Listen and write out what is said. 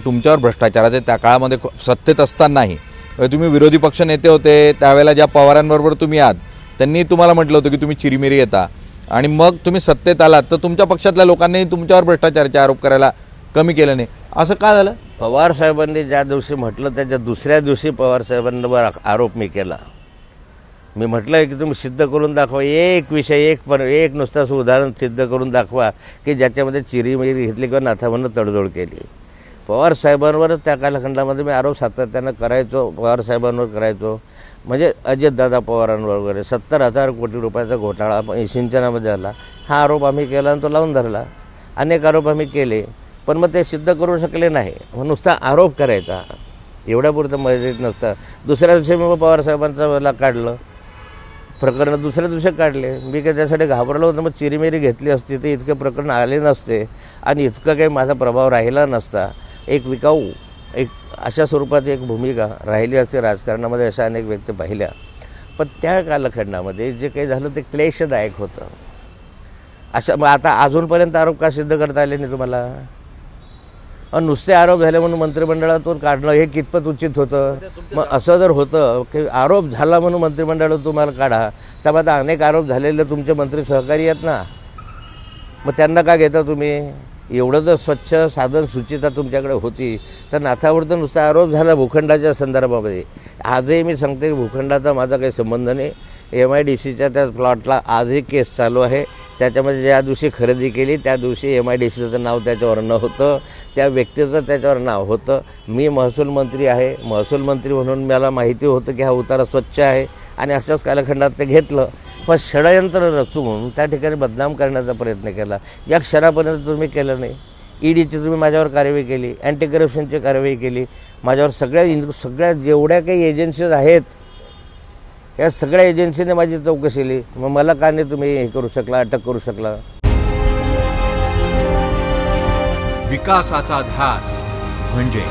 तुमच्यावर भ्रष्टाचाराचे त्या काळामध्ये सत्तेत असतानाही तुम्ही विरोधी पक्ष नेते होते, त्यावेळेला ज्या पवारांबरोबर तुम्ही आहात त्यांनी तुम्हाला म्हटलं होतं की तुम्ही चिरीमिरी येता आणि मग तुम्ही सत्तेत आलात तर तुमच्या पक्षातल्या लोकांनी तुमच्यावर भ्रष्टाचाराचे आरोप करायला कमी केलं नाही, असं का झालं? पवार साहेबांनी ज्या दिवशी म्हटलं त्याच्या दुसऱ्या दिवशी पवार साहेबांवर आरोप मी केला. मी म्हटलं की तुम्ही सिद्ध करून दाखवा, एक विषय एक नुसतं उदाहरण सिद्ध करून दाखवा की ज्याच्यामध्ये चिरीमिरी घेतली किंवा नाथाबंद तडजोड केली. पवार साहेबांवर त्या कालखंडामध्ये मी आरोप सातत्यानं करायचो, पवार साहेबांवर करायचो. म्हणजे अजितदादा पवारांवर वगैरे 70,000 कोटी रुपयाचा घोटाळा सिंचनामध्ये झाला, हा आरोप आम्ही केला आणि तो लावून धरला. अनेक आरोप आम्ही केले, पण मग ते सिद्ध करू शकले नाही. मग नुसता आरोप करायचा एवढ्यापुरतं मर्यादित नसतं. दुसऱ्या दिवशी मी पवार साहेबांचं मला काढलं प्रकरण, दुसऱ्या दिवशी काढले. मी काही त्यासाठी घाबरलो होतं. मग चिरीमिरी घेतली असती तर इतके प्रकरण आले नसते आणि इतकं काही माझा प्रभाव राहिला नसता. एक विकाऊ एक अशा स्वरूपाची एक भूमिका राहिली असते राजकारणामध्ये, अशा अनेक व्यक्ती पाहिल्या. पण त्या कालखंडामध्ये जे काही झालं ते क्लेशदायक होतं. अशा मग आता अजूनपर्यंत आरोप का सिद्ध करता आले नाही तुम्हाला? नुसते आरोप झाले म्हणून मंत्रिमंडळातून काढणं हे कितपत उचित होतं? मग असं जर होतं की आरोप झाला म्हणून मंत्रिमंडळातून तुम्हाला काढा, तर आता अनेक आरोप झालेले तुमचे मंत्री सहकारी आहेत ना, मग त्यांना का घेता तुम्ही? एवढं जर स्वच्छ साधन सुचिता तुमच्याकडे होती तर नाथावर तर नुसता आरोप झाला भूखंडाच्या संदर्भामध्ये. आजही मी सांगते की भूखंडाचा माझा काही संबंध नाही. MIDCच्या त्या प्लॉटला आजही केस चालू आहे. त्याच्यामध्ये ज्या दिवशी खरेदी केली त्या दिवशी MIDCचं नाव त्याच्यावर नव्हतं, त्या व्यक्तीचं त्याच्यावर नाव होतं. मी महसूल मंत्री आहे, महसूल मंत्री म्हणून मला माहिती होतं की हा उतारा स्वच्छ आहे आणि अशाच कालखंडात ते घेतलं. पण षडयंत्र रचून त्या ठिकाणी बदनाम करण्याचा प्रयत्न केला. या क्षणापर्यंत तुम्ही केलं नाही. EDची तुम्ही माझ्यावर कारवाई केली, अँटी करप्शनची कारवाई केली, माझ्यावर सगळ्या जेवढ्या काही एजन्सीज आहेत या सगळ्या एजन्सीने माझी चौकशी केली. मग मला का नाही तुम्ही हे करू शकला, अटक करू शकला? विकासाचा ध्यास म्हणजे